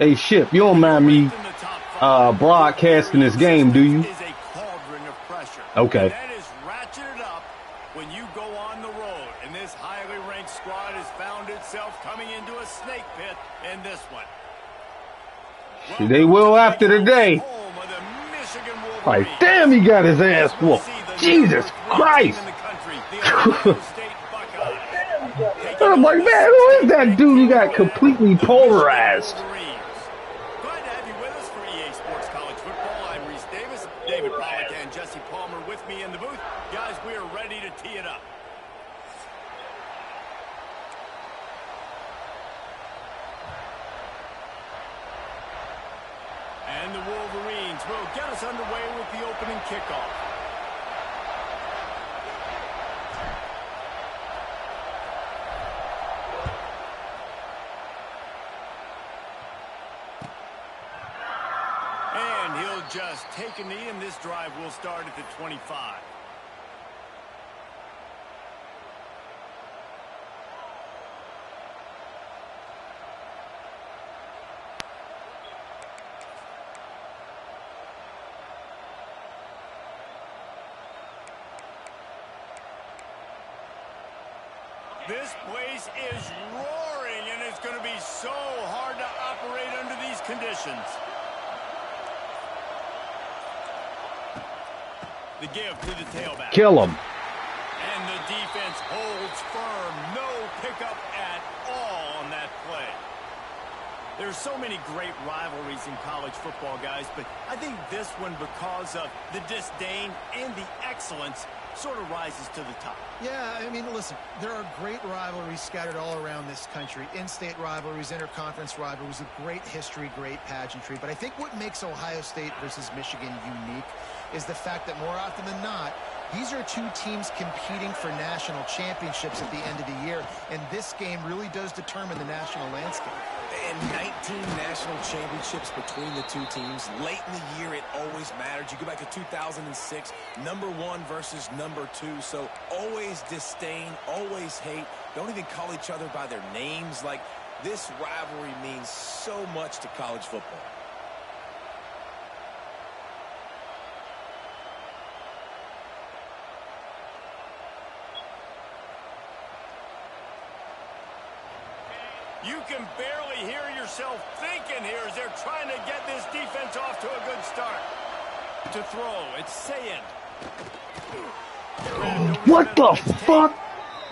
Hey, Ship, you don't mind me broadcasting this game, do you? Is a cauldron of pressure. Okay. And that is ratcheted up when you go on the road. And this highly ranked squad has found itself coming into a snake pit in this one. They will after today. Like, damn, he got his ass whooped. Jesus Christ. I'm like, man, who is that dude who got completely polarized? Glad to have you with us for EA Sports College Football. I'm Reese Davis, David Pollack, and Jesse Palmer with me in the booth. Guys, we are ready to tee it up. And the Wolverines will get us underway with the opening kickoff. And he'll just take a knee, and this drive will start at the 25. This place is roaring, and it's going to be so hard to operate under these conditions. The give to the tailback. Kill him. And the defense holds firm. No pickup at all on that play. There's so many great rivalries in college football, guys, but I think this one, because of the disdain and the excellence, sort of rises to the top. Yeah, I mean, listen, there are great rivalries scattered all around this country. In-state rivalries, interconference rivalries, with great history, great pageantry. But I think what makes Ohio State versus Michigan unique is the fact that more often than not, these are two teams competing for national championships at the end of the year, and this game really does determine the national landscape. And 19 national championships between the two teams. Late in the year, it always mattered. You go back to 2006, #1 versus #2. So always disdain, always hate. Don't even call each other by their names. Like, this rivalry means so much to college football. You can barely hear yourself thinking here as they're trying to get this defense off to a good start. To throw, it's Sayed. What the fuck?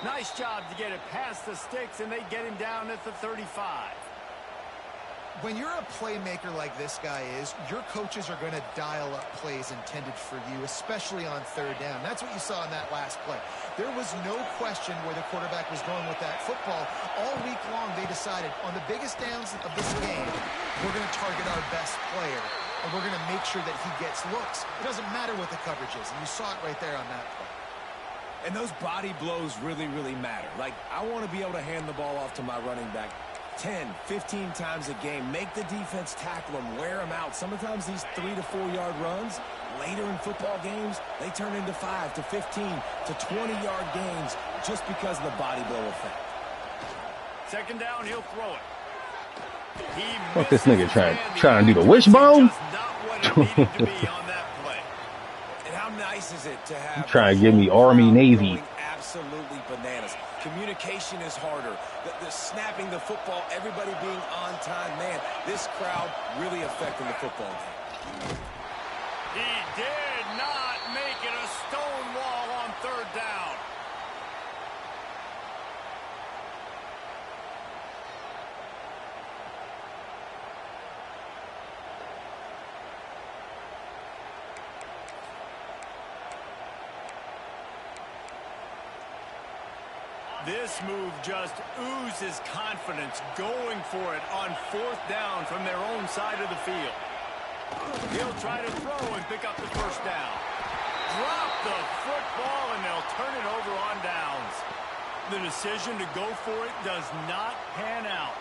Nice job to get it past the sticks, and they get him down at the 35. When you're a playmaker like this guy is, your coaches are going to dial up plays intended for you, especially on third down. That's what you saw in that last play. There was no question where the quarterback was going with that football. All week long, they decided on the biggest downs of this game, we're going to target our best player, and we're going to make sure that he gets looks. It doesn't matter what the coverage is, and you saw it right there on that play. And those body blows really, really matter. Like, I want to be able to hand the ball off to my running back 10, 15 times a game. Make the defense tackle them, wear them out. Sometimes these 3 to 4 yard runs, later in football games, they turn into 5 to 15 to 20 yard gains just because of the body blow effect. Second down, he'll throw it. Fuck this nigga trying to do the wishbone? And how nice is it to have trying to give me Army, Navy. Absolutely bananas. Communication is harder. The snapping the football, everybody being on time. Man, this crowd really affecting the football game. He did not make it a stone wall on third down. This move just oozes confidence, going for it on fourth down from their own side of the field. He'll try to throw and pick up the first down. Drop the football, and they'll turn it over on downs. The decision to go for it does not pan out.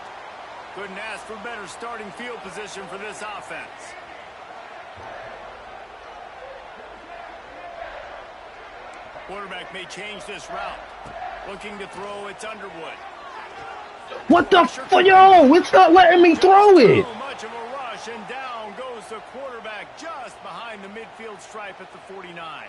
Couldn't ask for better starting field position for this offense. Quarterback may change this route. Looking to throw, it's Underwood. What the fuck, yo? It's not letting me throw it. Much much of a rush, and down goes the quarterback just behind the midfield stripe at the 49.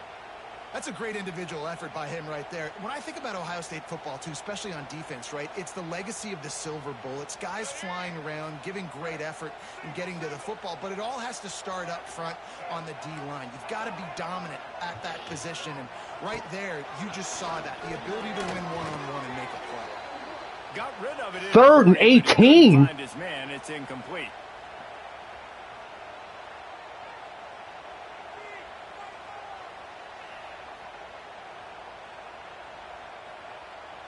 That's a great individual effort by him right there. When I think about Ohio State football, too, especially on defense, right, it's the legacy of the silver bullets, guys flying around, giving great effort and getting to the football, but it all has to start up front on the D-line. You've got to be dominant at that position, and right there, you just saw that, the ability to win one-on-one and make a play. Got rid of it. 3rd and 18. Find his man, it's incomplete.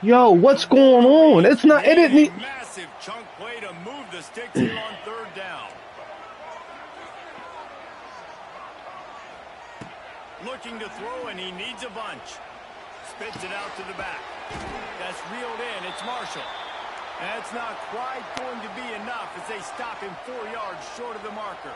Yo, what's going on? It's not. It didn't need. Massive chunk play to move the sticks here on 3rd down. Looking to throw, and he needs a bunch. Spits it out to the back. That's reeled in. It's Marshall. That's not quite going to be enough as they stop him 4 yards short of the marker.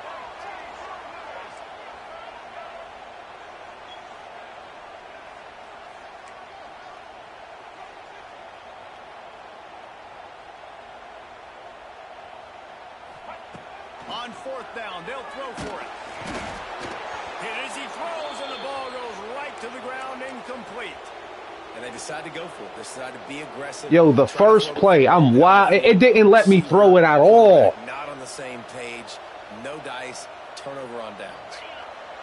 On 4th down, they'll throw for it. Hit as he throws, and the ball goes right to the ground, incomplete. And they decide to go for it. They decide to be aggressive. Yo, the first play, I'm wild. It didn't let me throw it at all. Not on the same page. No dice. Turnover on downs.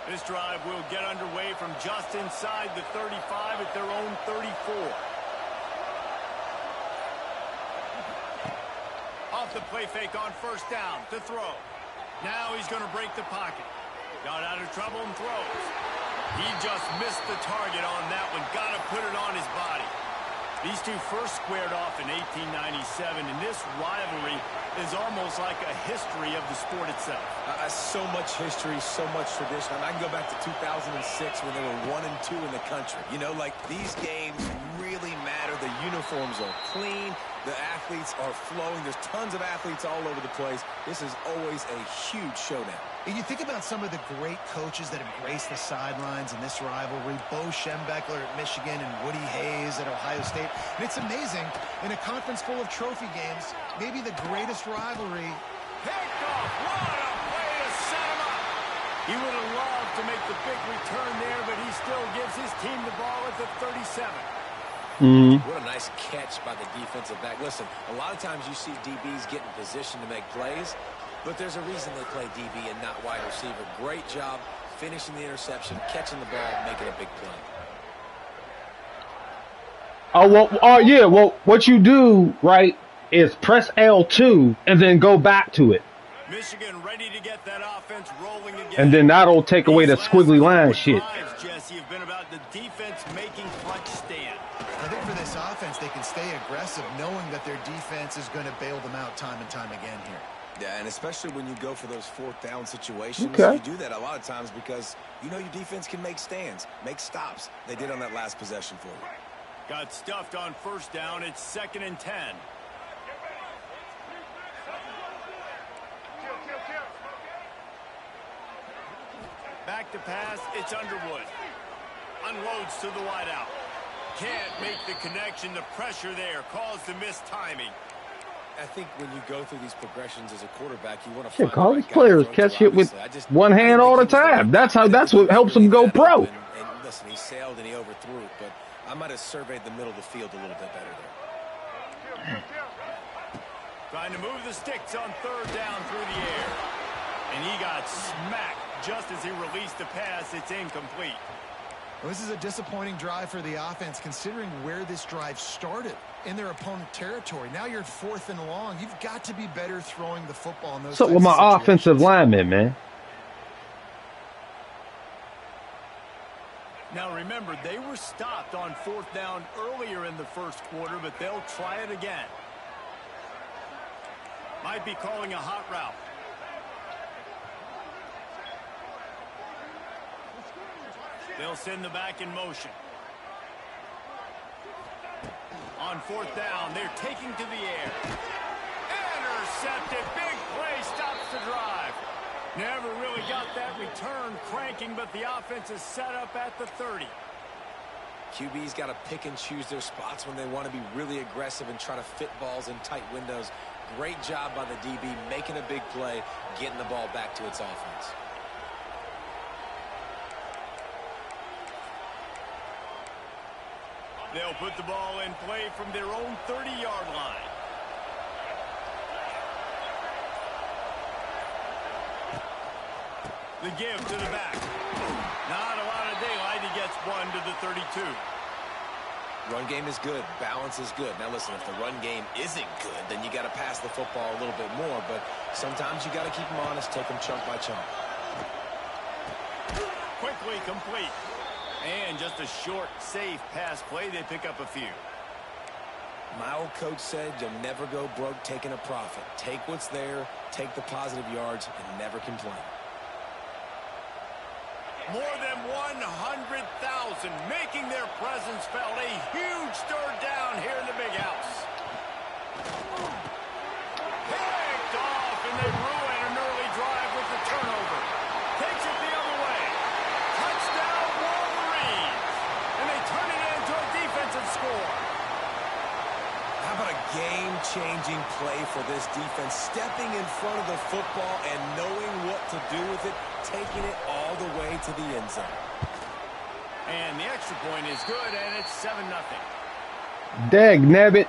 This drive will get underway from just inside the 35 at their own 34. Off the play fake on 1st down to throw. Now he's going to break the pocket. Got out of trouble and throws. He just missed the target on that one. Got to put it on his body. These two first squared off in 1897, and this rivalry is almost like a history of the sport itself. So much history, so much tradition. I can go back to 2006 when they were 1 and 2 in the country. You know, like, these games really matter. The uniforms are clean. The athletes are flowing. There's tons of athletes all over the place. This is always a huge showdown. And you think about some of the great coaches that have graced the sidelines in this rivalry, Bo Schembechler at Michigan and Woody Hayes at Ohio State. And it's amazing, in a conference full of trophy games, maybe the greatest rivalry. Picked off. What a play to set him up. He would have loved to make the big return there, but he still gives his team the ball at the 37. What a nice catch by the defensive back. Listen, a lot of times you see DBs get in position to make plays, but there's a reason they play DB and not wide receiver. Great job finishing the interception, catching the ball, making a big play. Yeah, well, what you do, right, is press L2 and then go back to it. Michigan ready to get that offense rolling again. And then that'll take away the squiggly line shit. Jesse, have been about the defense making clutch stand. I think for this offense, they can stay aggressive knowing that their defense is going to bail them out time and time again here. Yeah, and especially when you go for those 4th down situations, okay. You do that a lot of times because you know your defense can make stands, make stops. They did on that last possession for you. Got stuffed on 1st down. It's 2nd and 10. Back to pass. It's Underwood. Unloads to the wideout. Can't make the connection. The pressure there caused the missed timing. I think when you go through these progressions as a quarterback, you want to find college players catch it with one hand all the time. That's what helps them go pro. And listen, he sailed and he overthrew it, but I might have surveyed the middle of the field a little bit better there. Trying to move the sticks on 3rd down through the air. And he got smacked just as he released the pass. It's incomplete. Well, this is a disappointing drive for the offense, considering where this drive started in their opponent territory. Now you're 4th and long. You've got to be better throwing the football in those. So with my offensive lineman, man. Now remember, they were stopped on 4th down earlier in the 1st quarter, but they'll try it again. Might be calling a hot route. They'll send the back in motion. On 4th down, they're taking to the air. Intercepted. Big play stops the drive. Never really got that return cranking, but the offense is set up at the 30. QB's got to pick and choose their spots when they want to be really aggressive and try to fit balls in tight windows. Great job by the DB, making a big play, getting the ball back to its offense. They'll put the ball in play from their own 30-yard line. The give to the back. Not a lot of daylight. He gets one to the 32. Run game is good. Balance is good. Now, listen, if the run game isn't good, then you got to pass the football a little bit more. But sometimes you got to keep them honest, take them chunk by chunk. Quickly complete. And just a short, safe pass play. They pick up a few. My old coach said you'll never go broke taking a profit. Take what's there, take the positive yards, and never complain. More than 100,000 making their presence felt. A huge third down here in the big house. Picked off, and they ruin an early drive with the turnover. Takes it the other way. Touchdown, Wolverines. And they turn it into a defensive score. How about a game-changing play for this defense? Stepping in front of the football and knowing what to do with it, taking it all the way to the end zone. And the extra point is good, and it's 7-0. Dag nabbit.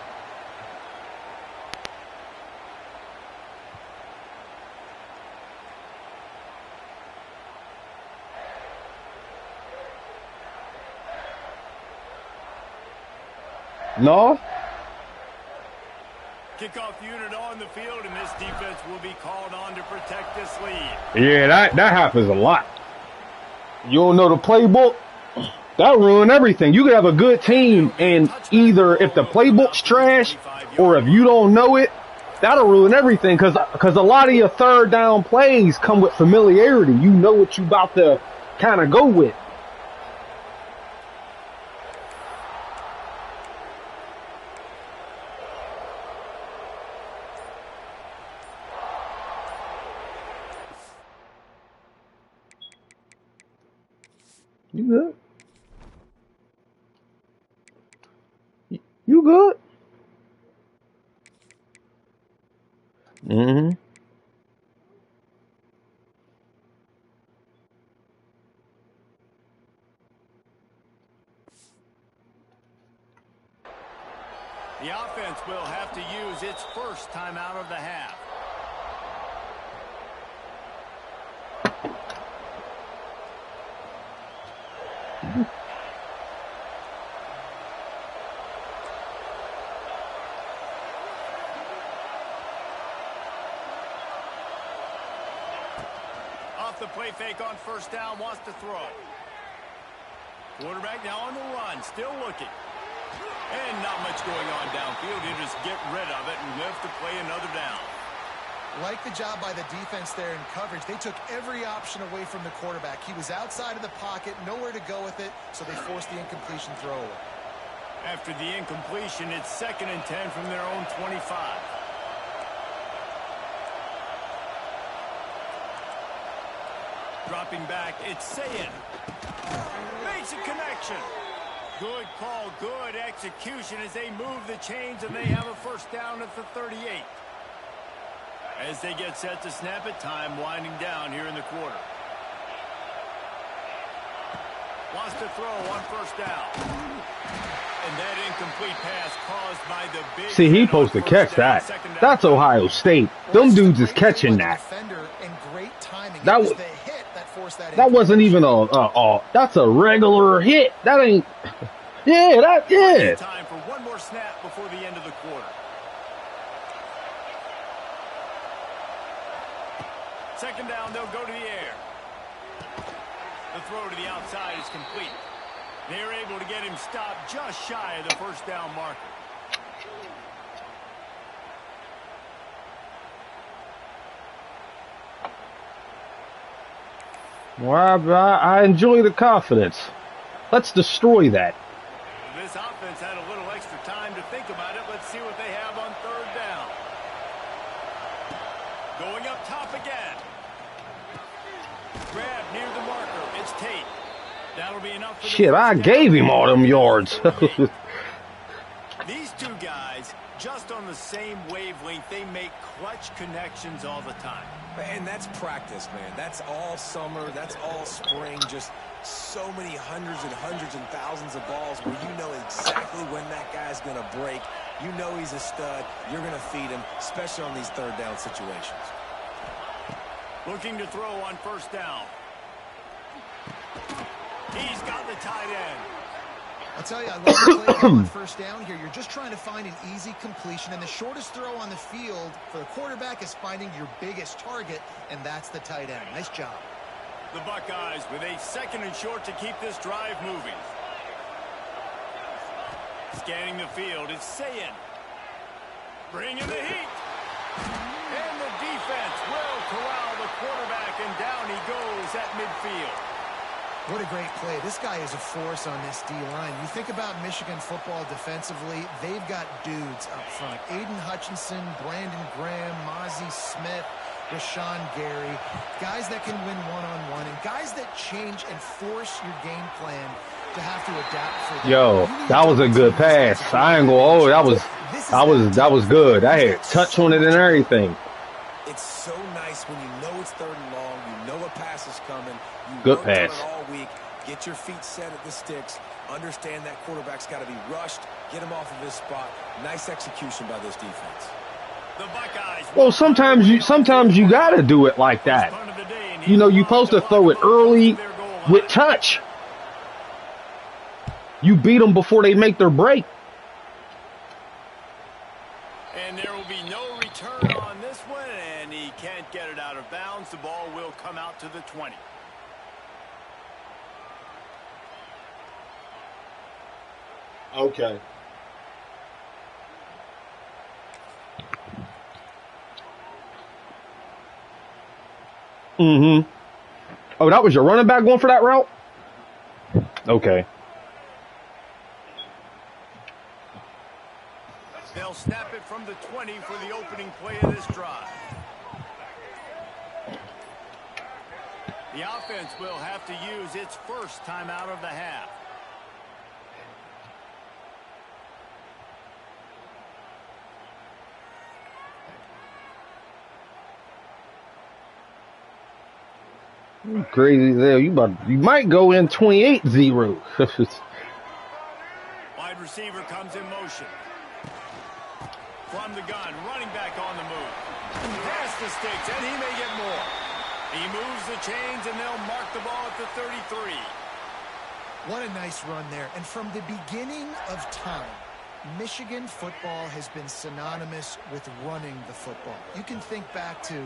No. Kickoff unit on the field, and this defense will be called on to protect this lead. Yeah, that happens a lot. You don't know the playbook, that'll ruin everything. You could have a good team, and either if the playbook's trash or if you don't know it, that'll ruin everything. Because a lot of your third down plays come with familiarity. You know what you about to kind of go with. You good? You good? Mm-hmm. The offense will have to use its first timeout of the half. Off the play fake on first down, wants to throw. Quarterback now on the run, still looking. And not much going on downfield. He'll just get rid of it and live to play another down. Like the job by the defense there in coverage. They took every option away from the quarterback. He was outside of the pocket, nowhere to go with it, so they forced the incompletion throw away. After the incompletion, it's 2nd and 10 from their own 25. Dropping back, it's Sayin. Makes a connection. Good call, good execution as they move the chains, and they have a first down at the 38. As they get set to snap it, time winding down here in the quarter. Wants to throw on first down. And that incomplete pass caused by the big... See, he supposed to catch that. That's Ohio State. Them dudes is catching that. That wasn't even that's a regular hit. That ain't... Yeah. Time for one more snap before the end of the quarter. Second down, they'll go to the air. The throw to the outside is complete. They're able to get him stopped just shy of the first down marker. Well, I enjoy the confidence. Let's destroy that. This offense had a little extra time to think about it. Let's see what they have on third down. Going up top again. Grab near the marker. It's Tate. That'll be enough for shit, I gave him all them yards. These two two guys just on the same wavelength. They make clutch connections all the time. And that's practice, man. That's all summer. That's all spring. Just so many hundreds and thousands of balls where you know exactly when that guy's going to break. You know he's a stud. You're going to feed him, especially on these third down situations. Looking to throw on first down. He's got the tight end. I'll tell you, I love the play on first down here. You're just trying to find an easy completion, and the shortest throw on the field for the quarterback is finding your biggest target, and that's the tight end. Nice job. The Buckeyes with a 2nd and short to keep this drive moving. Scanning the field, it's Sayin. Bringing the heat. And the defense will corral the quarterback, and down he goes at midfield. What a great play. This guy is a force on this D-line. You think about Michigan football defensively, they've got dudes up front. Aiden Hutchinson, Brandon Graham, Mozzie Smith, Rashawn Gary, guys that can win one-on-one, and guys that change and force your game plan to have to adapt for them. Yo, that was a good pass. I ain't gonna hold. That was good. I had touch on it and everything. It's so nice when you know it's 3rd and long, you know a pass is coming, you good worked on pass. it all week, get your feet set at the sticks, understand that quarterback's got to be rushed, get him off of his spot. Nice execution by this defense. The Buckeyes. Well, sometimes you gotta do it like that. You know, you're supposed to throw it early with touch. You beat them before they make their break. And there will be no return on this one, and he can't get it out of bounds. The ball will come out to the 20. Okay. Mm-hmm. Oh, that was your running back going for that route? Okay. They'll snap it from the 20 for the opening play of this drive. The offense will have to use its first timeout of the half. Crazy there. You might go in 28-0. Wide receiver comes in motion. From the gun, running back on the move. Past the sticks, and he may get more. He moves the chains, and they'll mark the ball at the 33. What a nice run there. And from the beginning of time, Michigan football has been synonymous with running the football. You can think back to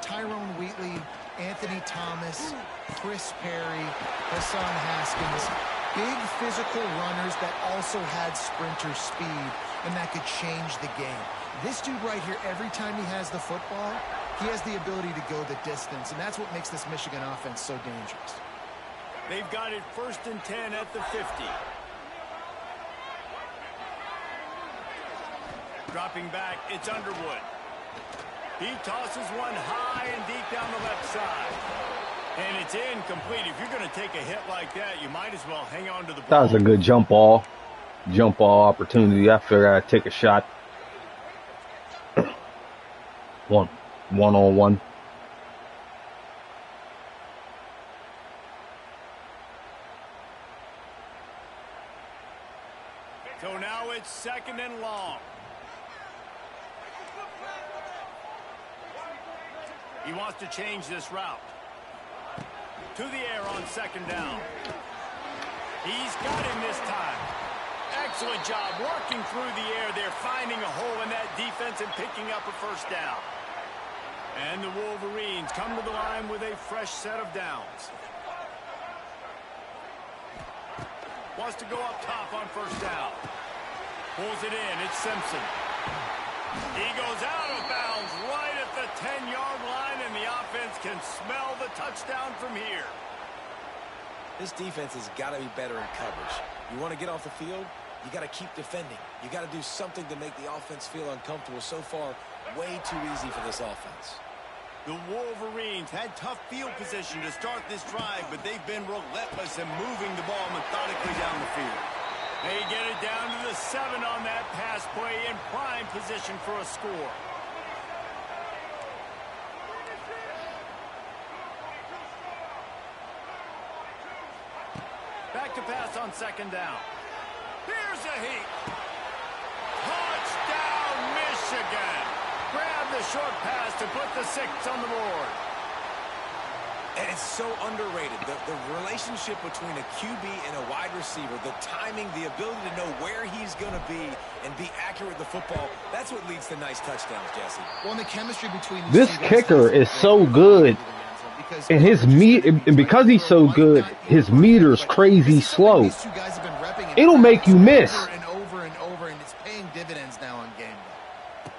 Tyrone Wheatley, Anthony Thomas, Chris Perry, Hassan Haskins. Big physical runners that also had sprinter speed and that could change the game. This dude right here, every time he has the football, he has the ability to go the distance, and that's what makes this Michigan offense so dangerous. They've got it 1st and 10 at the 50. Dropping back, it's Underwood. He tosses one high and deep down the left side. And it's incomplete. If you're going to take a hit like that, you might as well hang on to the ball. That was a good jump ball opportunity. I figured I'd take a shot. One-on-one. So now it's 2nd and long. He wants to change this route. To the air on 2nd down. He's got him this time. Excellent job working through the air there, finding a hole in that defense and picking up a first down. And the Wolverines come to the line with a fresh set of downs. Wants to go up top on first down. Pulls it in. It's Simpson. He goes out of bounds right at the 10-yard line, and the offense can smell the touchdown from here. This defense has got to be better in coverage. You want to get off the field, you got to keep defending. You got to do something to make the offense feel uncomfortable. So far, way too easy for this offense. The Wolverines had tough field position to start this drive, but they've been relentless in moving the ball methodically down the field. They get it down to the 7 on that pass play in prime position for a score. Back to pass on 2nd down. Here's a heat. Touchdown, Michigan. Grab the short pass to put the 6 on the board. And it's so underrated. The relationship between a QB and a wide receiver, the timing, the ability to know where he's going to be and be accurate with the football, that's what leads to nice touchdowns, Jesse. Well, and the chemistry between This kicker is so good. And and because he's so good, his meter's crazy slow. It'll make you miss. And over, and it's paying dividends now on game day.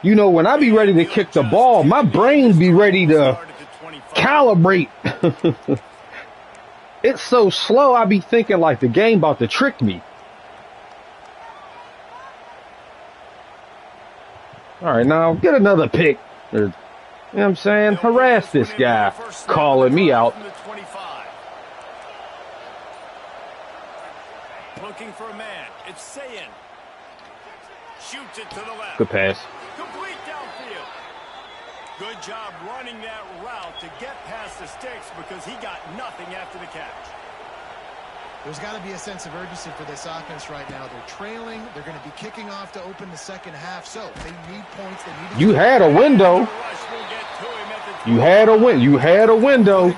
You know, when I be ready to kick the ball, my brain be ready to calibrate. It's so slow, I be thinking like the game about to trick me. All right, now get another pick. You know what I'm saying? Harass this guy calling me out. Looking for a man. It's Sayin. Shoots it to the left. Good pass. Complete downfield. Good job running that route to get past the sticks because he got nothing after the catch. There's got to be a sense of urgency for this offense right now. They're trailing. They're going to be kicking off to open the 2nd half. So they need points. They need. You had a window. You had a win. You had a window.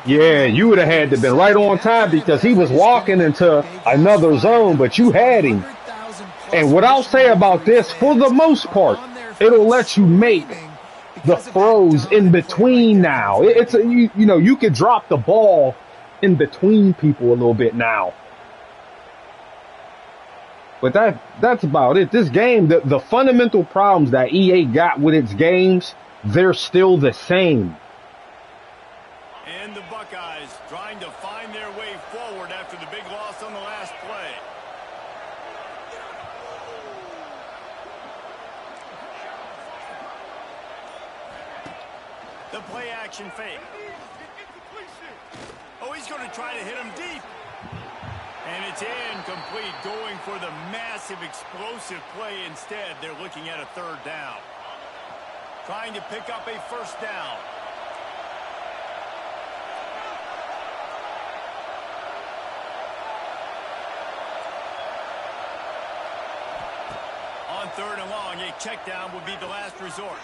Yeah, you would have had to been right on time because he was walking into another zone, but you had him. And what I'll say about this, for the most part, it'll let you make the throws in between now. It's a, you know, you could drop the ball in between people a little bit now. But that's about it. This game, the fundamental problems that EA got with its games, they're still the same. And the Buckeyes trying to find their way forward after the big loss on the last play. The play action fake. Oh, he's going to try to hit him deep. And it's incomplete, going for the massive explosive play instead. They're looking at a 3rd down. Trying to pick up a 1st down. On 3rd and long, a check down would be the last resort.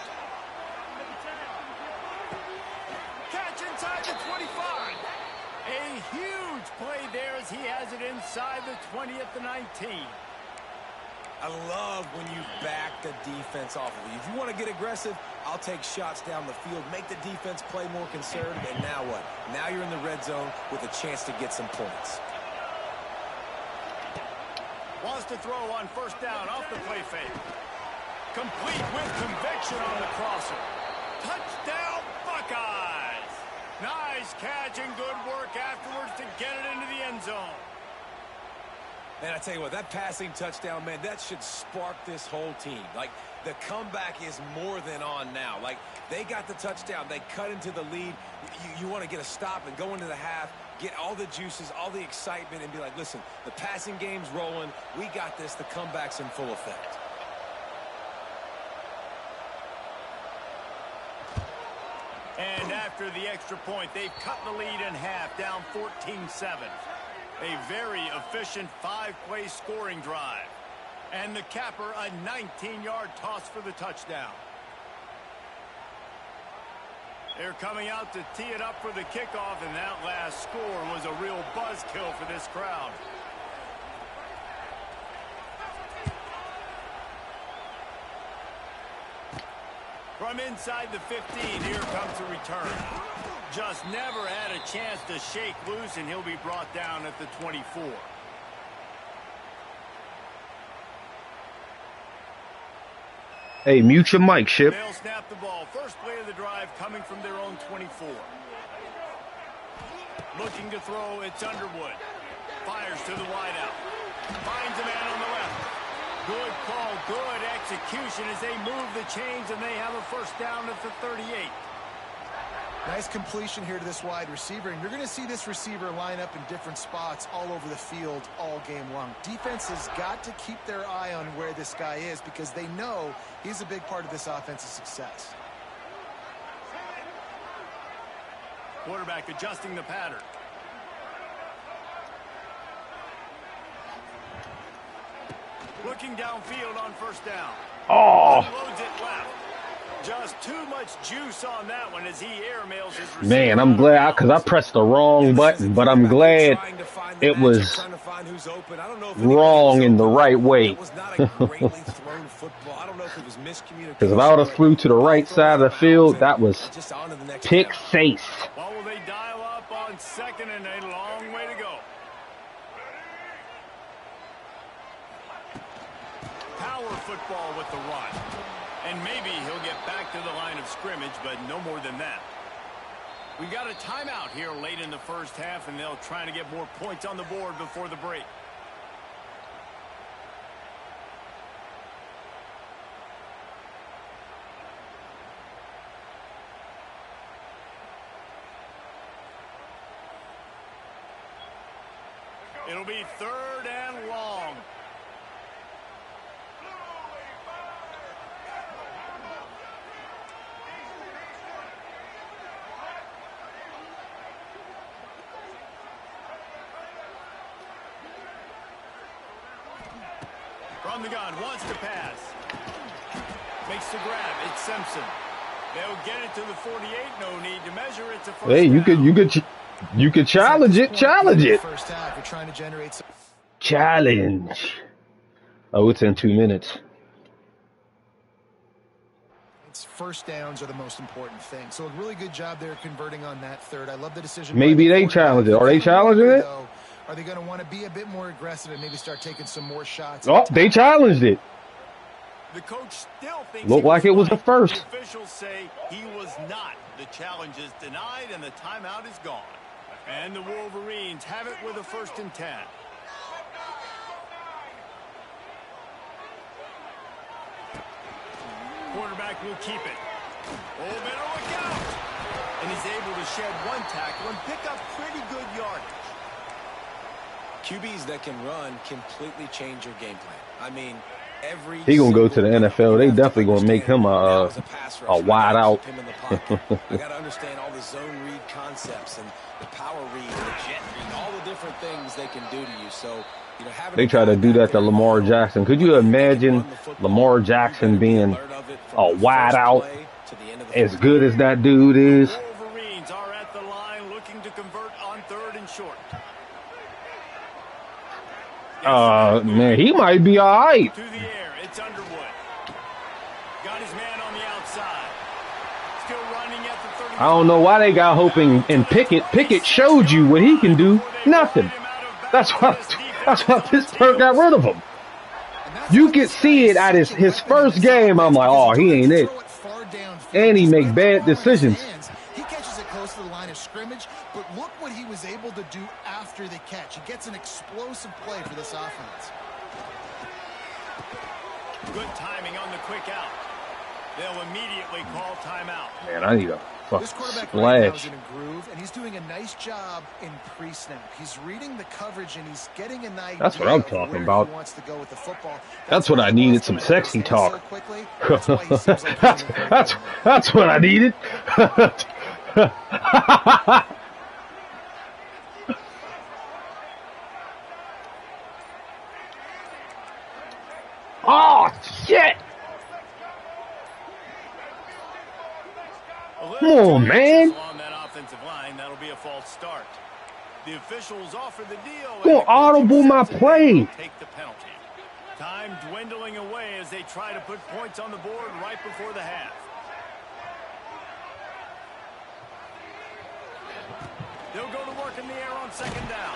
Catch inside the 25. A huge play there as he has it inside the 20 at the 19. I love when you back the defense off of you. If you want to get aggressive, I'll take shots down the field, make the defense play more conservative, and now what? Now you're in the red zone with a chance to get some points. Wants to throw on 1st down off the play fake. Complete with conviction on the crosser. Touchdown, Buckeyes! Nice catch and good work afterwards to get it into the end zone. And I tell you what, that passing touchdown, man, that should spark this whole team. Like, the comeback is more than on now. Like, they got the touchdown. They cut into the lead. You want to get a stop and go into the half, get all the juices, all the excitement, and be like, listen, the passing game's rolling. We got this. The comeback's in full effect. And after the extra point, they've cut the lead in half, down 14-7. A very efficient 5-play scoring drive. And the capper, a 19-yard toss for the touchdown. They're coming out to tee it up for the kickoff, and that last score was a real buzzkill for this crowd. From inside the 15, here comes the return. Just never had a chance to shake loose, and he'll be brought down at the 24. Hey, mute your mic, Ship. They'll snap the ball. First play of the drive coming from their own 24. Looking to throw, it's Underwood. Fires to the wideout. Finds a man on the left. Good call, good execution as they move the chains, and they have a 1st down at the 38. Nice completion here to this wide receiver, and you're going to see this receiver line up in different spots all over the field all game long. Defense has got to keep their eye on where this guy is because they know he's a big part of this offense's success. Quarterback adjusting the pattern. Looking downfield on first down. Oh. Loads it left. Just too much juice on that one as he airmails his receiver. Man, I'm glad because I pressed the wrong button, but I'm glad it was wrong in the right way. Because if I would have flew to the right side of the field, that was pick face. Well, will they dial up on second and a long way to go? Power football with the run. And maybe he'll get back to the line of scrimmage, but no more than that. We got a timeout here late in the first half, and they'll try to get more points on the board before the break. It'll be 3rd and long. From the gun, wants to pass. Makes the grab. It's Simpson. They'll get it to the 48. No need to measure it to first Hey, down. you could challenge it. Challenge it. First half, we're trying to generate some... Challenge. Oh, it's in 2 minutes. It's first downs are the most important thing. So a really good job there converting on that third. I love the decision. Maybe they challenge it. Are they challenging it? Are they going to want to be a bit more aggressive and maybe start taking some more shots? Oh, they challenged it. The coach still thinks Looked like it was the first. The officials say he was not. The challenge is denied and the timeout is gone. And the Wolverines have it with a 1st and 10. Quarterback will keep it. Oh, better look out. And he's able to shed one tackle and pick up pretty good yardage. QBs that can run completely change your game plan. I mean, he gonna go to the NFL. They definitely gonna make him a wide out. I gotta understand all the zone read concepts and the power read and the jet read, all the different things they can do to you. So, you know, they try to do that to Lamar Jackson. Could you imagine Lamar Jackson being a wide out as good as that dude is? Wolverines are at the line looking to convert on 3rd and short. Man, he might be all right. To the air, it's Underwood. Got his man on the outside. Still running at the 30. I don't know why they got hoping in Pickett. Pickett showed you what he can do. Nothing. That's why Pittsburgh got rid of him. You could see it at his first game. I'm like, oh, he ain't it. And he make bad decisions. He catches it close to the line of scrimmage, but look what he was able to do after the catch. He gets an explosive play for this offense. Good timing on the quick out. They'll immediately call timeout. Man, I need a This quarterback fucking right now is splash. in a groove, and he's doing a nice job in pre-snap. He's reading the coverage, and he's getting an idea. That's what I'm of talking where about. He wants to go with the football. That's what I needed, some sexy talk. So quickly, that's why he seems like he's in a great That's what I needed. Oh, shit. Come on, man. On that offensive line, that'll be a false start. The officials offer the deal. Go audible my play. Take the penalty. Time dwindling away as they try to put points on the board right before the half. They'll go to work in the air on 2nd down.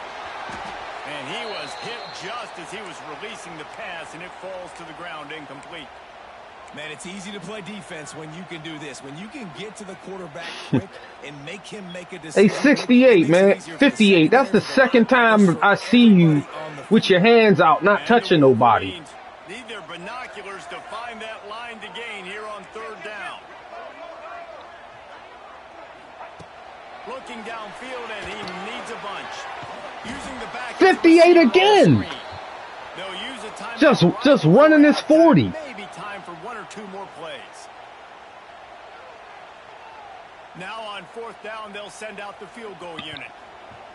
And he was hit just as he was releasing the pass, and it falls to the ground incomplete. Man, it's easy to play defense when you can do this. When you can get to the quarterback quick and make him make a decision. Hey, 68, man. 58. That's the second time I see you with your hands out, not touching nobody. Need their binoculars to find that line to gain here on 3rd down. Looking downfield, and he needs a bunch. Using the back 58 again. They'll use a timeout Just running this 40. Maybe time for one or two more plays. Now on fourth down, they'll send out the field goal unit.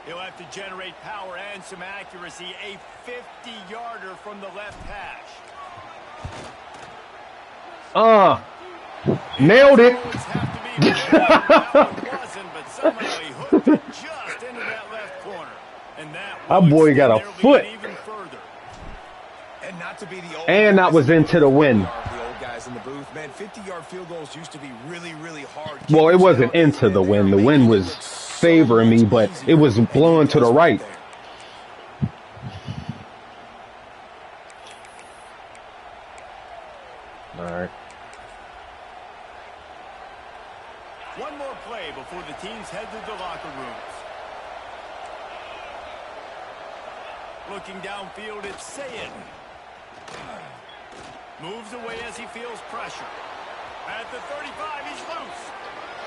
He'll have to generate power and some accuracy. A 50-yarder from the left hash. Nailed it. That boy got a foot. And that was into the wind. In the booth, man, 50-yard field goals used to be really, really hard. Well, it wasn't into the wind. The wind was favoring me, but it was blowing to the right. All right. One more play before the teams head to the locker rooms. Looking downfield, it's Sayed. Moves away as he feels pressure. At the 35, he's loose.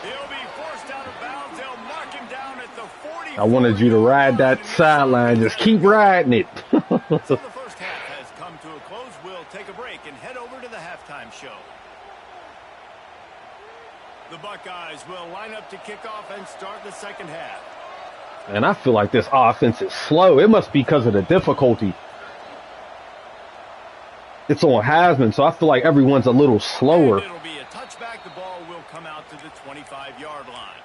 He'll be forced out of bounds. They'll mark him down at the 40. I wanted you to ride that sideline. Just keep riding it. So the first half has come to a close. We'll take a break and head over to the halftime show. The Buckeyes will line up to kick off and start the second half. And I feel like this offense is slow. It must be because of the difficulty. It's on Heisman, so I feel like everyone's a little slower. And it'll be a touchback. The ball will come out to the 25-yard line.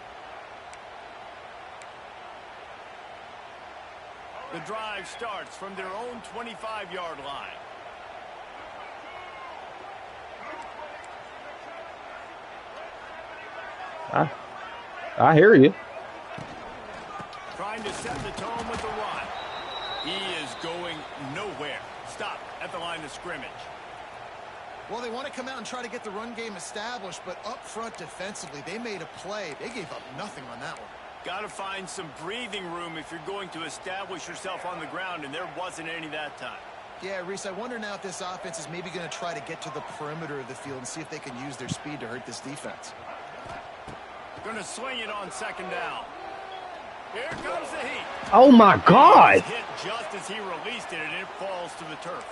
The drive starts from their own 25-yard line. I hear you. Trying to set the tone with the run. He is going nowhere. Stop at the line of scrimmage. Well, they want to come out and try to get the run game established, but up front defensively, they made a play. They gave up nothing on that one. Got to find some breathing room if you're going to establish yourself on the ground, and there wasn't any that time. Yeah, Reese, I wonder now if this offense is maybe going to try to get to the perimeter of the field and see if they can use their speed to hurt this defense. Going to swing it on second down. Here comes the heat. Oh, my God. Hit just as he released it, and it falls to the turf.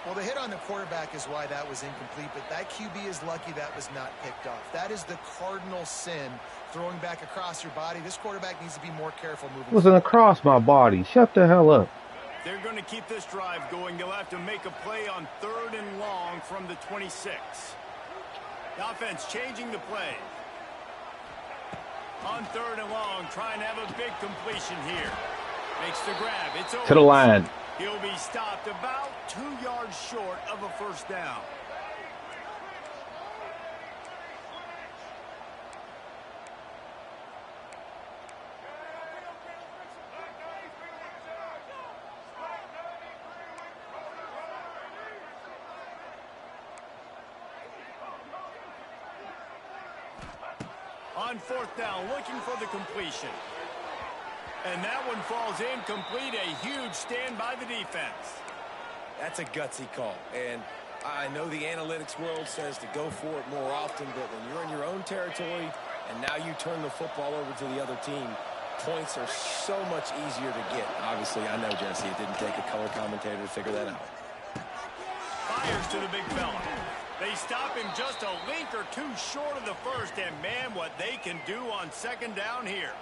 Well, the hit on the quarterback is why that was incomplete, but that QB is lucky that was not picked off. That is the cardinal sin, throwing back across your body. This quarterback needs to be more careful moving. It wasn't across my body. Shut the hell up. They're going to keep this drive going. They'll have to make a play on 3rd and long from the 26. The offense changing the play. On 3rd and long, trying to have a big completion here. Makes the grab. It's over. To the line. He'll be stopped about 2 yards short of a first down. On 4th down, looking for the completion. And that one falls incomplete. A huge stand by the defense. That's a gutsy call. And I know the analytics world says to go for it more often, but when you're in your own territory and now you turn the football over to the other team, points are so much easier to get. Obviously, I know, Jesse, it didn't take a color commentator to figure that out. Fires to the big fella. They stop him just a length or two short of the first, and man, what they can do on second down here.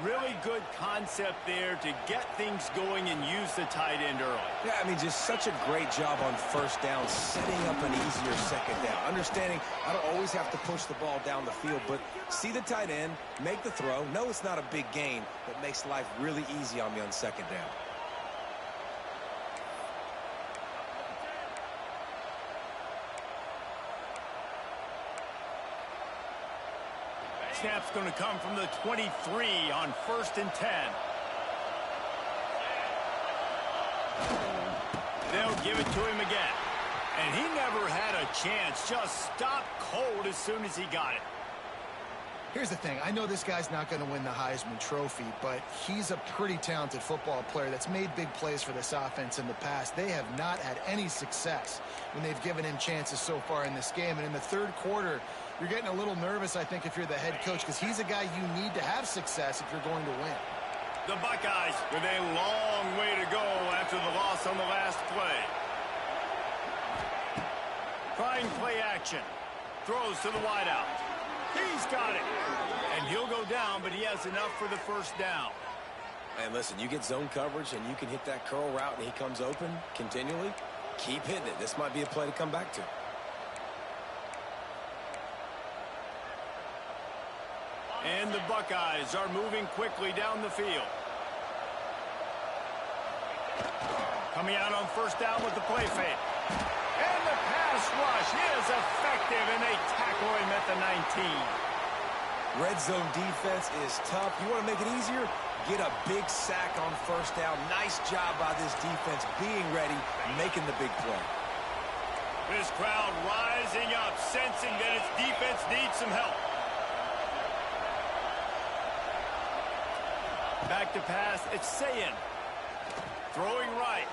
Really good concept there to get things going and use the tight end early. Yeah, I mean, just such a great job on first down, setting up an easier second down. Understanding I don't always have to push the ball down the field, but see the tight end, make the throw. No, it's not a big gain, but makes life really easy on me on second down. Snap's going to come from the 23 on 1st and 10. They'll give it to him again. And he never had a chance. Just stopped cold as soon as he got it. Here's the thing. I know this guy's not going to win the Heisman Trophy, but he's a pretty talented football player that's made big plays for this offense in the past. They have not had any success when they've given him chances so far in this game. And in the third quarter, you're getting a little nervous, I think, if you're the head coach, because he's a guy you need to have success if you're going to win. The Buckeyes with a long way to go after the loss on the last play. Trying play action. Throws to the wideout. He's got it. And he'll go down, but he has enough for the first down. And listen, you get zone coverage and you can hit that curl route and he comes open continually. Keep hitting it. This might be a play to come back to. And the Buckeyes are moving quickly down the field. Coming out on first down with the play fake. And the pass rush is effective, and they tackle him at the 19. Red zone defense is tough. You want to make it easier? Get a big sack on first down. Nice job by this defense being ready, making the big play. This crowd rising up, sensing that its defense needs some help. Back to pass, it's Sayin. Throwing right.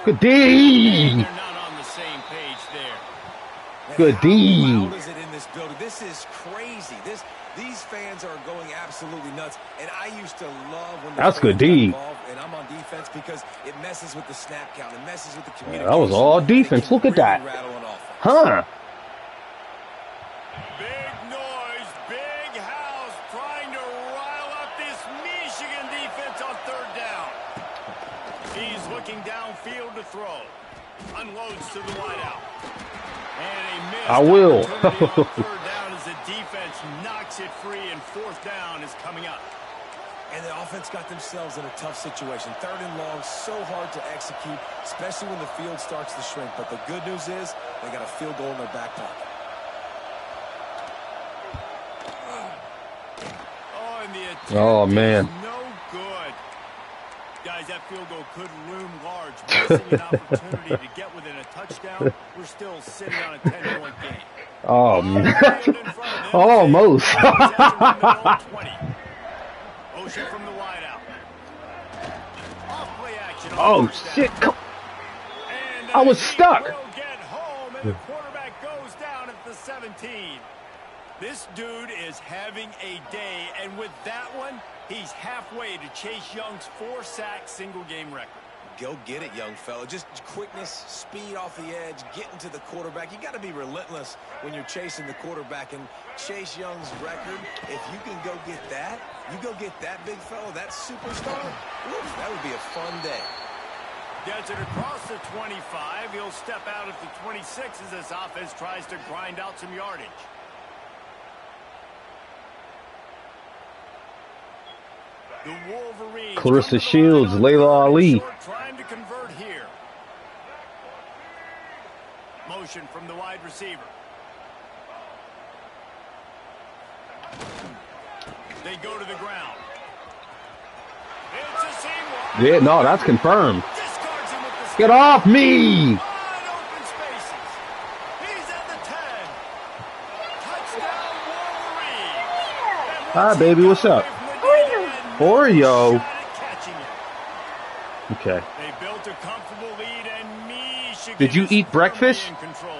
Good D. They're not on the same page there. Good D. How loud is it in this building? This is crazy. These fans are going absolutely nuts. And I used to love when that's good D. And I'm on defense because it messes with the snap count. It messes with the communication. That was all defense. Look at that. Huh? Big noise, big house, trying to rile up this Michigan defense on third down. He's looking downfield to throw. Unloads to the wideout. And a missed I will. opportunity on third down as the defense knocks it free, and fourth down is coming up. And the offense got themselves in a tough situation. Third and long, so hard to execute, especially when the field starts to shrink. But the good news is they got a field goal in their back pocket. Oh, and the attempt Man. is no good. Guys, that field goal could loom large. Missing an opportunity to get within a touchdown. We're still sitting on a 10-point game. Oh, man. Almost. Motion from the wideout. Off play action. Oh, shit. And I was he stuck. will get home, and the quarterback goes down at the 17. This dude is having a day, and with that one, he's halfway to Chase Young's 4-sack single-game record. Go get it, young fella. Just quickness, speed off the edge, getting to the quarterback. You got to be relentless when you're chasing the quarterback. And Chase Young's record, if you can go get that, you go get that big fella, that superstar, oof, that would be a fun day. Gets it across the 25. He'll step out at the 26 as this offense tries to grind out some yardage. The Wolverines. Clarissa Shields, Layla Ali. Trying to convert here. Motion from the wide receiver. They go to the ground. It's a seam wide. Yeah, no, that's confirmed. Discards him with the Get off me. wide open spaces. He's at the 10. Touchdown Wolverines. Hi, baby. What's up? Oreo. Okay. They built a comfortable lead, and Michigan Did you is eat breakfast? firmly in control.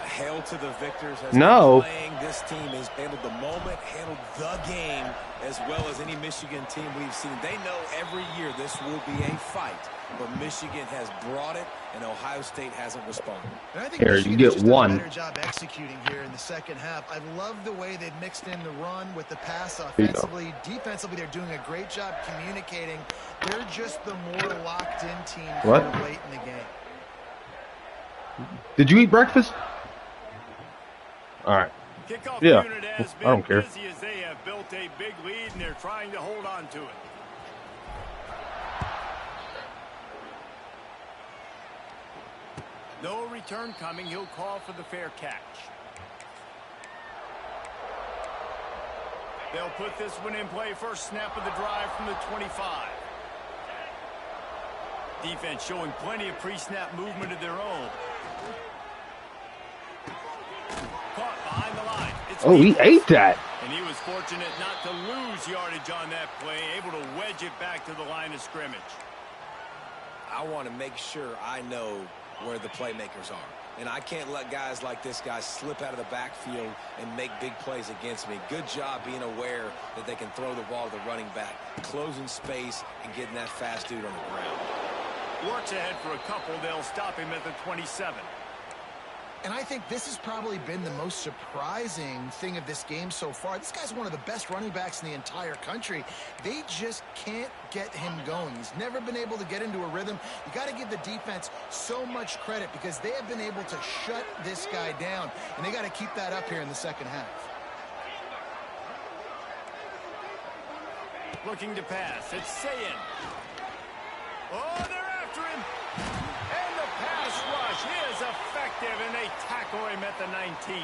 Hail to the victors. Has No. been playing. This team has handled the moment, handled the game, as well as any Michigan team we've seen. They know every year this will be a fight, but Michigan has brought it, and Ohio State hasn't responded. And I think Here, Michigan you has get just done one. a better job executing here in the second half. I love the way they've mixed in the run with the pass Here you go. offensively. Defensively, they're doing a great job communicating. They're just the more locked-in team What? here late in the game. Did you eat breakfast? All right. Kickoff Yeah. unit has I don't been care. busy as they have built a big lead, and they're trying to hold on to it. No return coming. He'll call for the fair catch. They'll put this one in play. First snap of the drive from the 25. Defense showing plenty of pre-snap movement of their own. Caught behind the line. It's Oh, he ate that. And he was fortunate not to lose yardage on that play, able to wedge it back to the line of scrimmage. I want to make sure I know where the playmakers are. And I can't let guys like this guy slip out of the backfield and make big plays against me. Good job being aware that they can throw the ball to the running back, closing space, and getting that fast dude on the ground. Works ahead for a couple. They'll stop him at the 27. And I think this has probably been the most surprising thing of this game so far. This guy's one of the best running backs in the entire country. They just can't get him going. He's never been able to get into a rhythm. You got to give the defense so much credit because they have been able to shut this guy down. And they got to keep that up here in the second half. Looking to pass. It's Sayin. Oh, they're after him. And the pass rush is effective, and they tackle him at the 19.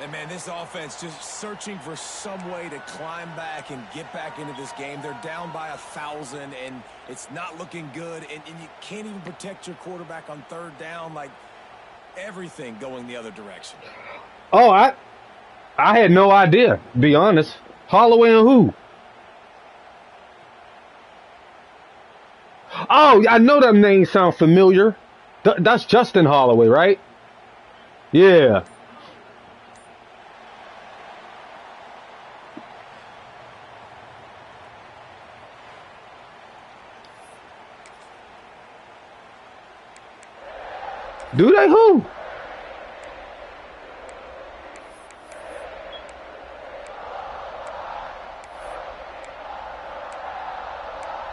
And, man, this offense just searching for some way to climb back and get back into this game. They're down by 1,000, and it's not looking good. And you can't even protect your quarterback on third down. Like, everything going the other direction. Oh, I had no idea, to be honest. Holloway and who? Oh, I know them names sound familiar. That's Justin Holloway, right? Yeah. Do they who?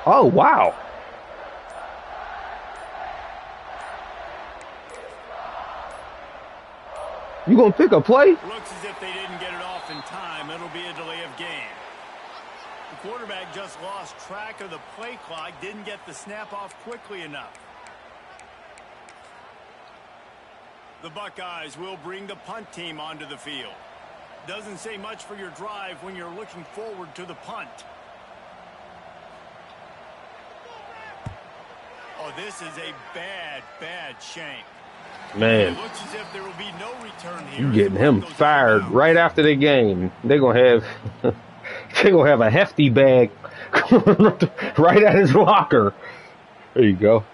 Oh, wow. You gonna pick a play? Looks as if they didn't get it off in time. It'll be a delay of game. The quarterback just lost track of the play clock, didn't get the snap off quickly enough. The Buckeyes will bring the punt team onto the field. Doesn't say much for your drive when you're looking forward to the punt. Oh, this is a bad shank. Man, It looks as if there will be no return here. you getting him fired right after the game. They're gonna have a hefty bag right at his locker. There you go.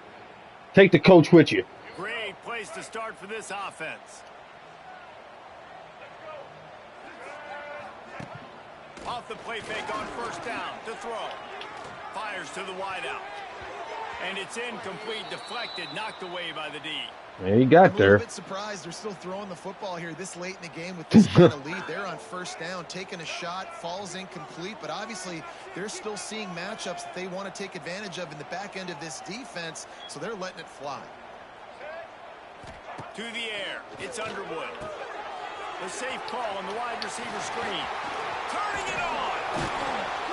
Take the coach with you. Great place to start for this offense. Off the play fake on first down to throw. Fires to the wideout. And it's incomplete, deflected, knocked away by the D. Yeah, he got there. I'm a little bit surprised they're still throwing the football here this late in the game with this kind of lead. They're on first down, taking a shot, falls incomplete, but obviously they're still seeing matchups that they want to take advantage of in the back end of this defense, so they're letting it fly. To the air, it's Underwood. The safe call on the wide receiver screen. Turning it on.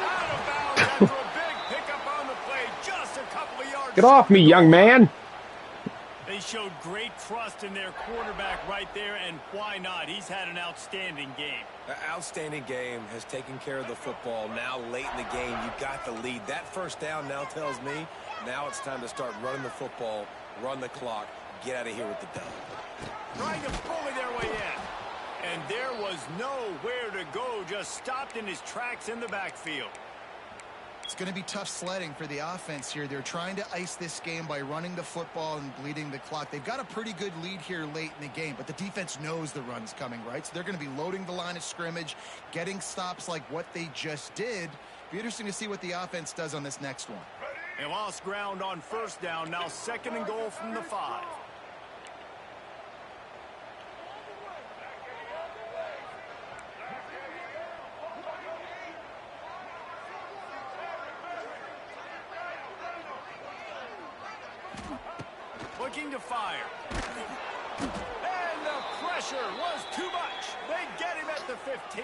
Out of bounds after a big pickup on the play, just a couple of yards. Get off me, young man. They showed great trust in their quarterback right there, and why not? He's had an outstanding game. An outstanding game, has taken care of the football. Now late in the game, you got the lead. That first down now tells me now it's time to start running the football, run the clock, get out of here with the dub. Trying to bully their way in. And there was nowhere to go, just stopped in his tracks in the backfield. It's going to be tough sledding for the offense here. They're trying to ice this game by running the football and bleeding the clock. They've got a pretty good lead here late in the game, but the defense knows the run's coming, right? So they're going to be loading the line of scrimmage, getting stops like what they just did. Be interesting to see what the offense does on this next one. They lost ground on first down, now 2nd and goal from the 5. Looking to fire. And the pressure was too much. They get him at the 15.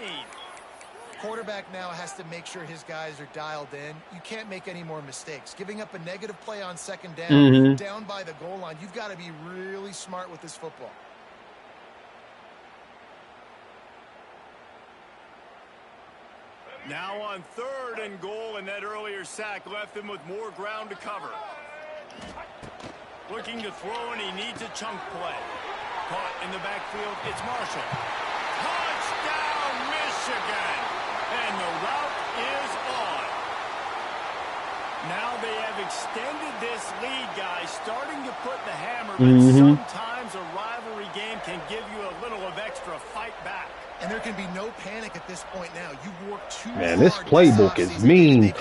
Quarterback now has to make sure his guys are dialed in. You can't make any more mistakes. Giving up a negative play on 2nd down, down by the goal line, you've got to be really smart with this football. Now on 3rd and goal, and that earlier sack left them with more ground to cover. Looking to throw, and he needs a chunk play. Caught in the backfield, it's Marshall. Touchdown, Michigan. And the route is on. Now they have extended this lead, guys, starting to put the hammer, but sometimes a rivalry game can give you a little of extra fight back. And there can be no panic at this point now. You've worked too hard. Man, this playbook is mean.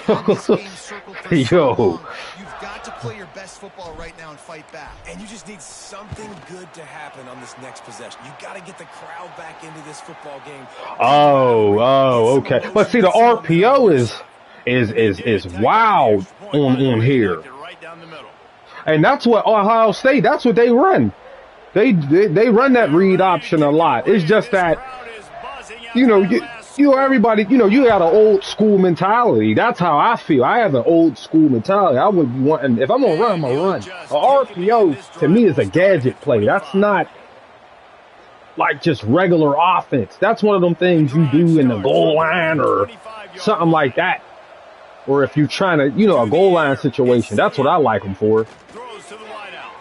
Yo. You've got to play your best football right now and fight back. And you just need something good to happen on this next possession. You got to get the crowd back into this football game. Oh, okay. But see, the RPO is wild on here. And that's what Ohio State, that's what they run. They run that read option a lot. It's just that, everybody, you got an old school mentality. That's how I feel. I have an old school mentality. I would be wanting, if I'm going to run, I'm going to run. An RPO, to me, is a gadget play. That's not like just regular offense. That's one of them things you do in the goal line or something like that. Or if you're trying to, a goal line situation. That's what I like them for. Throws to the wideout.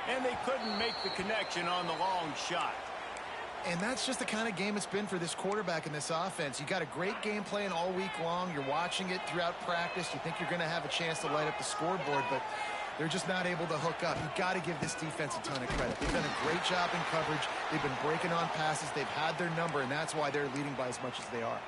And they couldn't make the connection on the long shot. And that's just the kind of game it's been for this quarterback in this offense. You got a great game plan all week long. You're watching it throughout practice. You think you're going to have a chance to light up the scoreboard, but they're just not able to hook up. You've got to give this defense a ton of credit. They've done a great job in coverage. They've been breaking on passes. They've had their number, and that's why they're leading by as much as they are.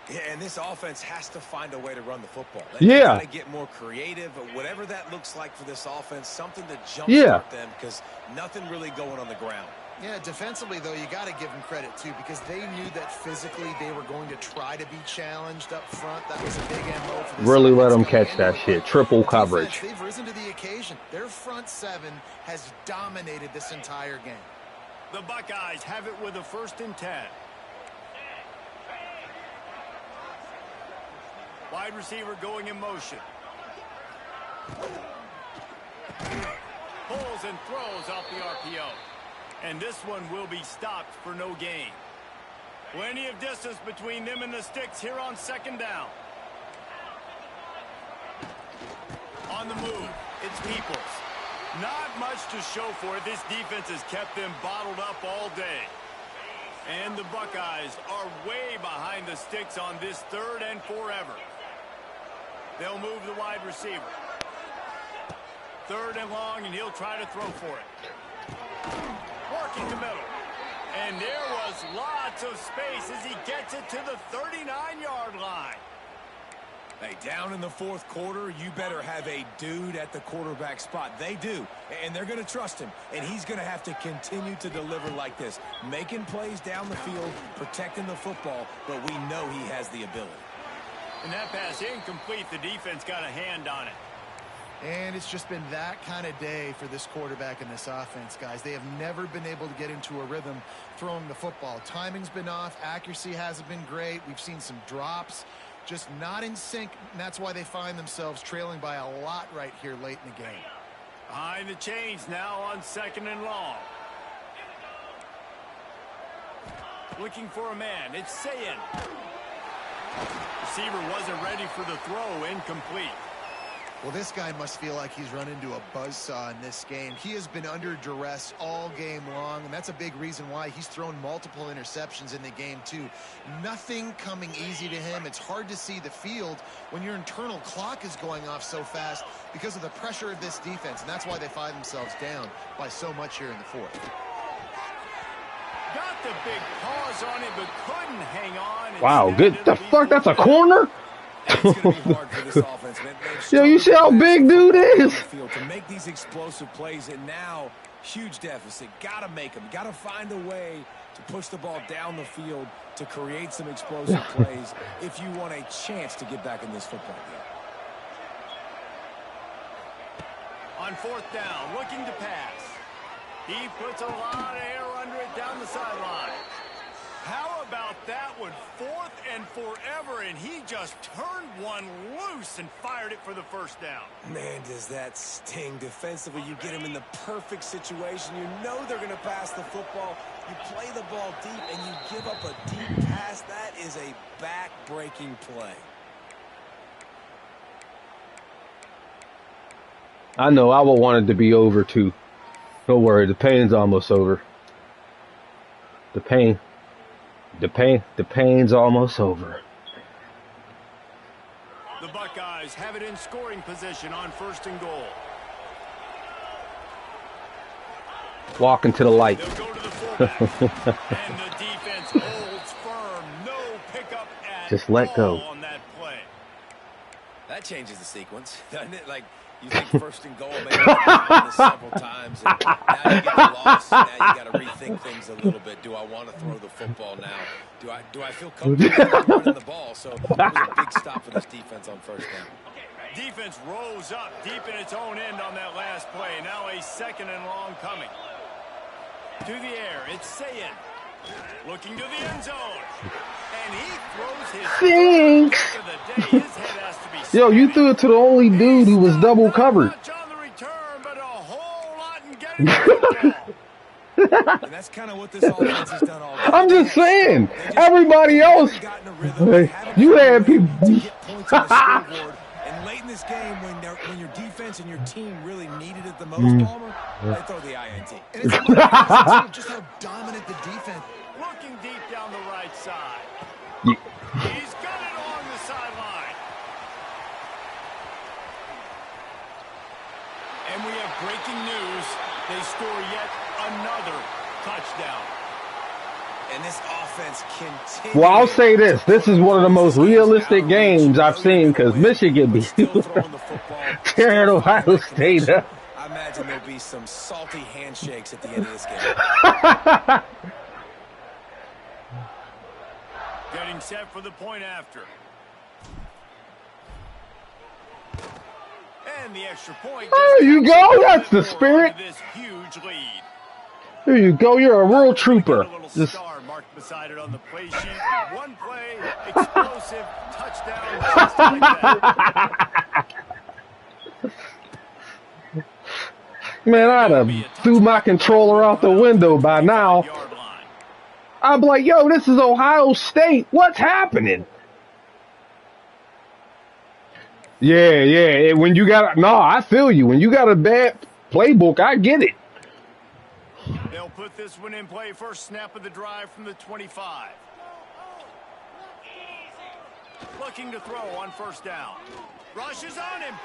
Yeah, and this offense has to find a way to run the football. They got to get more creative, whatever that looks like for this offense, something to jumpstart them, because nothing really going on the ground. Yeah, defensively, though, you got to give them credit, too, because they knew that physically they were going to try to be challenged up front. That was a big MO for this. Really let them catch that shit. Triple coverage. They've risen to the occasion. Their front seven has dominated this entire game. The Buckeyes have it with a 1st and 10. Wide receiver going in motion. Pulls and throws off the RPO. And this one will be stopped for no gain. Plenty of distance between them and the sticks here on 2nd down. On the move, it's Peoples. Not much to show for it. This defense has kept them bottled up all day. And the Buckeyes are way behind the sticks on this 3rd and forever. They'll move the wide receiver. 3rd and long, and he'll try to throw for it. Working the middle. And there was lots of space as he gets it to the 39-yard line. Hey, down in the 4th quarter, you better have a dude at the quarterback spot. They do, and they're going to trust him. And he's going to have to continue to deliver like this, making plays down the field, protecting the football, but we know he has the ability. And that pass incomplete. The defense got a hand on it. And it's just been that kind of day for this quarterback and this offense, guys. They have never been able to get into a rhythm throwing the football. Timing's been off. Accuracy hasn't been great. We've seen some drops. Just not in sync, and that's why they find themselves trailing by a lot right here late in the game. Behind the chains now on 2nd and long. Looking for a man. It's Sayin. Receiver wasn't ready for the throw. Incomplete. Well, this guy must feel like he's run into a buzzsaw in this game. He has been under duress all game long, and that's a big reason why he's thrown multiple interceptions in the game, too. Nothing coming easy to him. It's hard to see the field when your internal clock is going off so fast because of the pressure of this defense, and that's why they find themselves down by so much here in the 4th. Got the big pause on it, but couldn't hang on. Wow, good. The fuck? That's a corner? It's going to be hard for this offense, man. Yo, you see how big dude is? To make these explosive plays, and now huge deficit. Got to make them. Got to find a way to push the ball down the field to create some explosive plays if you want a chance to get back in this football game. On 4th down, looking to pass. He puts a lot of air under it down the sideline. How about that one? 4th and forever, and he just turned one loose and fired it for the 1st down. Man, does that sting defensively. You get him in the perfect situation. You know they're going to pass the football. You play the ball deep, and you give up a deep pass. That is a back-breaking play. I know, I would want it to be over, too. Don't worry, the pain's almost over. The pain. The pain's almost over. The Buckeyes have it in scoring position on 1st and goal. Walking to the light. They'll go to the fullback. And the defense holds firm. No pickup at Just let go. all on that play. That changes the sequence, doesn't it? Like, you think 1st and goal, maybe you've done this several times, and now you get the loss, and now you got to rethink things a little bit. Do I want to throw the football now? Do I feel comfortable running the ball? So it was a big stop for this defense on 1st down. Defense rose up deep in its own end on that last play. Now a 2nd and long coming. To the air, it's Sayin. Looking to the end zone. And he throws his Thanks. of the day. His head has to be Yo, you threw it to the only dude who was double covered. Not much on the return, but a whole lot in getting the football. And that's kind of what this offense has done all day. I'm just saying, everybody else, you had people. To get points on the scoreboard. And late in this game, when your defense and your team really needed it the most, Palmer, they throw the INT. And it's amazing just how dominant the defense. Looking deep down the right side. Yeah. He's got it along the sideline. And we have breaking news. They score yet another touchdown. And this offense continues. Well, I'll say this. This is one of the most realistic games I've seen because Michigan be tearing Ohio State up. I imagine there'll be some salty handshakes at the end of this game. Getting set for the point after. And the extra point. There you go. That's the spirit. This huge lead. There you go. You're a real trooper. A little Just star marked beside it on the play sheet. One play, explosive touchdown, just like that. man, I'd have threw my controller out the window by now. Yard line. I'd be like, yo, this is Ohio State. What's happening? Yeah. When you got I feel you. When you got a bad playbook, I get it. They'll put this one in play. First snap of the drive from the 25. Looking to throw on 1st down. Rush is on him.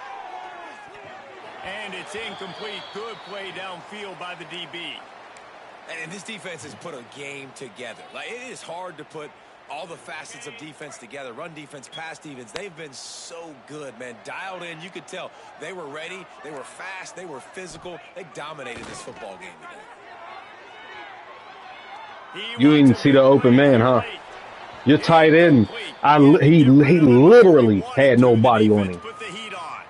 And it's incomplete. Good play downfield by the DB. And this defense has put a game together. Like, it is hard to put all the facets of defense together. Run defense, pass defense. They've been so good, man. Dialed in. You could tell they were ready. They were fast. They were physical. They dominated this football game today. You didn't see the open man, huh? Your tight end, he literally had nobody on him. Put the heat on.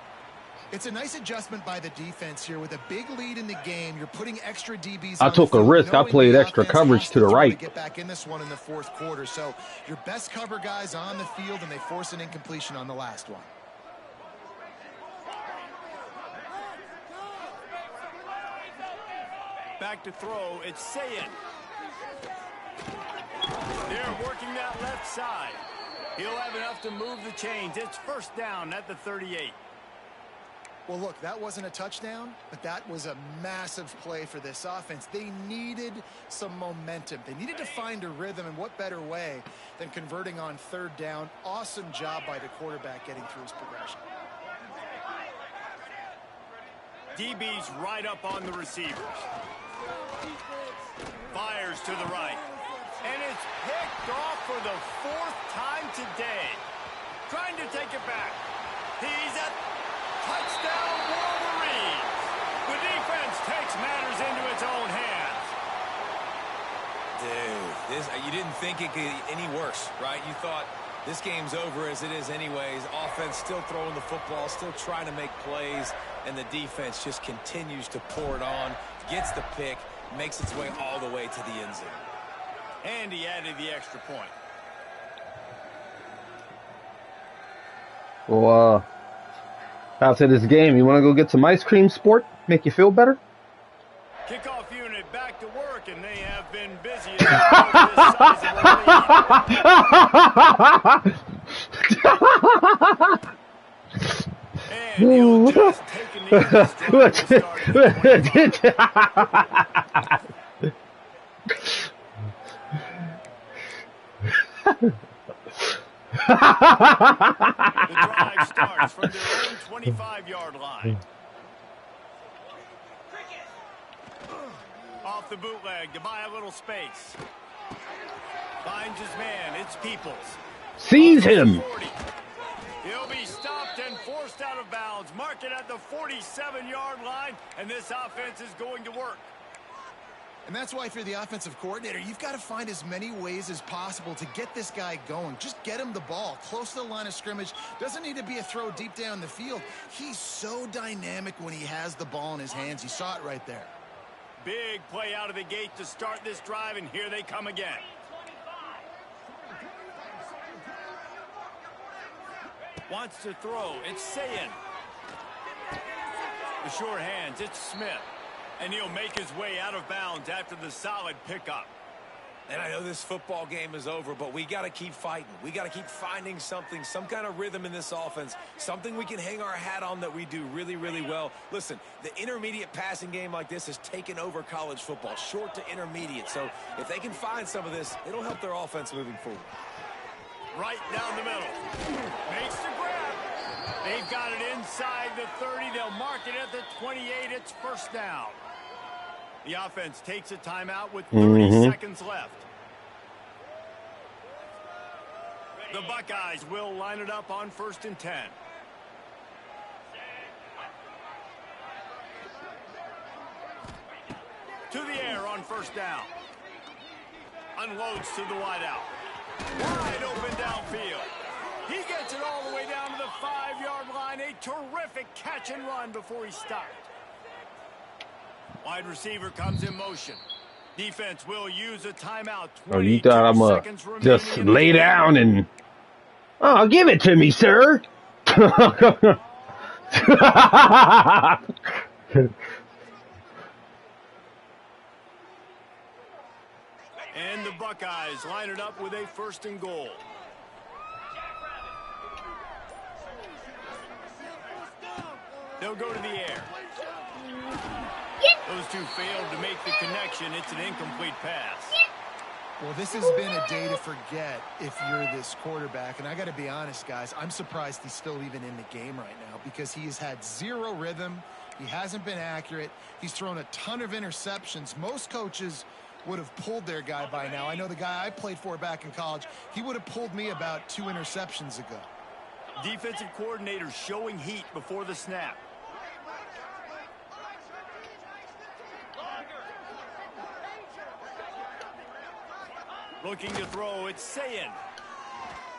It's a nice adjustment by the defense here. With a big lead in the game, you're putting extra DBs I on took the a field, risk. I knowing played the extra offense coverage has to the try right. get back in this one in the 4th quarter. So your best cover guys on the field, and they force an incompletion on the last one. Back to throw. It's Sayin. They're working that left side. He'll have enough to move the chains. It's 1st down at the 38. Well, look, that wasn't a touchdown, but that was a massive play for this offense. They needed some momentum. They needed to find a rhythm, and what better way than converting on 3rd down. Awesome job by the quarterback getting through his progression. DB's right up on the receivers. Fires to the right. And it's picked off for the 4th time today. Trying to take it back. He's at touchdown Wolverines. The defense takes matters into its own hands. Dude, you didn't think it could get any worse, right? You thought this game's over as it is anyways. Offense still throwing the football, still trying to make plays, and the defense just continues to pour it on, gets the pick, makes its way all the way to the end zone. And he added the extra point. Well, after this game, you want to go get some ice cream, sport? Make you feel better? Kickoff unit back to work, and they have been busy. As and he'll just take a knee to start drive starts from their own 25-yard line. Off the bootleg to buy a little space. Finds his man. It's Peoples. Seize him. He'll be stopped and forced out of bounds. Mark it at the 47-yard line, and this offense is going to work. And that's why if you're the offensive coordinator, you've got to find as many ways as possible to get this guy going. Just get him the ball close to the line of scrimmage. Doesn't need to be a throw deep down the field. He's so dynamic when he has the ball in his hands. You saw it right there. Big play out of the gate to start this drive, and here they come again. Wants to throw. It's Sayin. The short hands. It's Smith. And he'll make his way out of bounds after the solid pickup. And I know this football game is over, but we got to keep fighting. We got to keep finding something, some kind of rhythm in this offense, something we can hang our hat on that we do really, really well. Listen, the intermediate passing game like this has taken over college football, short to intermediate. So if they can find some of this, it'll help their offense moving forward. Right down the middle. Makes the grab. They've got it inside the 30. They'll mark it at the 28. It's first down. The offense takes a timeout with 30 seconds left. The Buckeyes will line it up on 1st and 10. To the air on first down. Unloads to the wideout. Wide open downfield. He gets it all the way down to the 5-yard line. A terrific catch and run before he stopped. Wide receiver comes in motion. Defense will use a timeout. Oh, you thought I'm just lay down and... Oh, give it to me, sir. And the Buckeyes line it up with a 1st and goal. They'll go to the air. Those two failed to make the connection. It's an incomplete pass. Well, this has been a day to forget if you're this quarterback. And I got to be honest, guys, I'm surprised he's still even in the game right now because he has had zero rhythm. He hasn't been accurate. He's thrown a ton of interceptions. Most coaches would have pulled their guy by now. I know the guy I played for back in college, he would have pulled me about 2 interceptions ago. Defensive coordinator showing heat before the snap. Looking to throw, it's Sayin.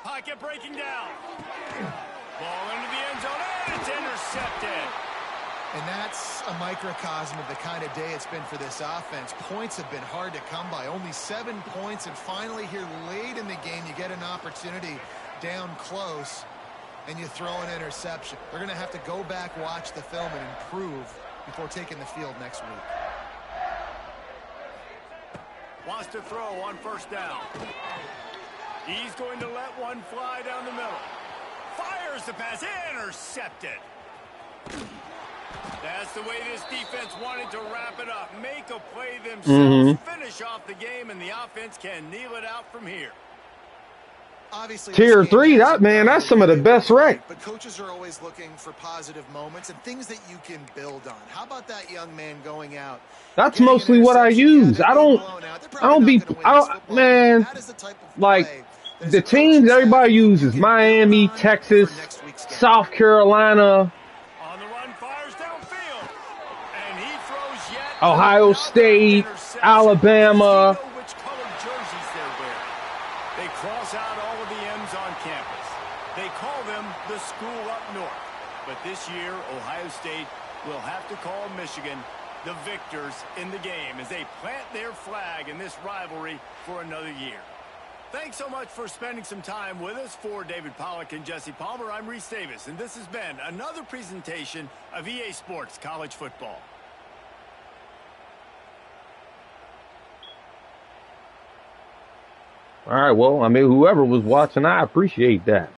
Pocket breaking down. Ball into the end zone, and it's intercepted. And that's a microcosm of the kind of day it's been for this offense. Points have been hard to come by. Only 7 points, and finally here late in the game, you get an opportunity down close, and you throw an interception. They're going to have to go back, watch the film, and improve before taking the field next week. Wants to throw on first down. He's going to let one fly down the middle. Fires the pass. Intercepted. That's the way this defense wanted to wrap it up. Make a play themselves. Finish off the game, and the offense can kneel it out from here. Obviously, Tier 3, that's some of the best rec. But coaches are always looking for positive moments and things that you can build on. How about that young man going out? That's mostly what I use. Man, like, the teams everybody uses, Miami, Texas, South Carolina, On the run, fires downfield. And he throws yet Ohio State, Alabama. Which colored jerseys they're wearing. They cross out all of the M's on campus. They call them the school up north. But this year, Ohio State will have to call Michigan the victors in the game as they plant their flag in this rivalry for another year. Thanks so much for spending some time with us. For David Pollack and Jesse Palmer, I'm Reese Davis, and this has been another presentation of EA Sports College Football. All right, well, I mean, whoever was watching, I appreciate that.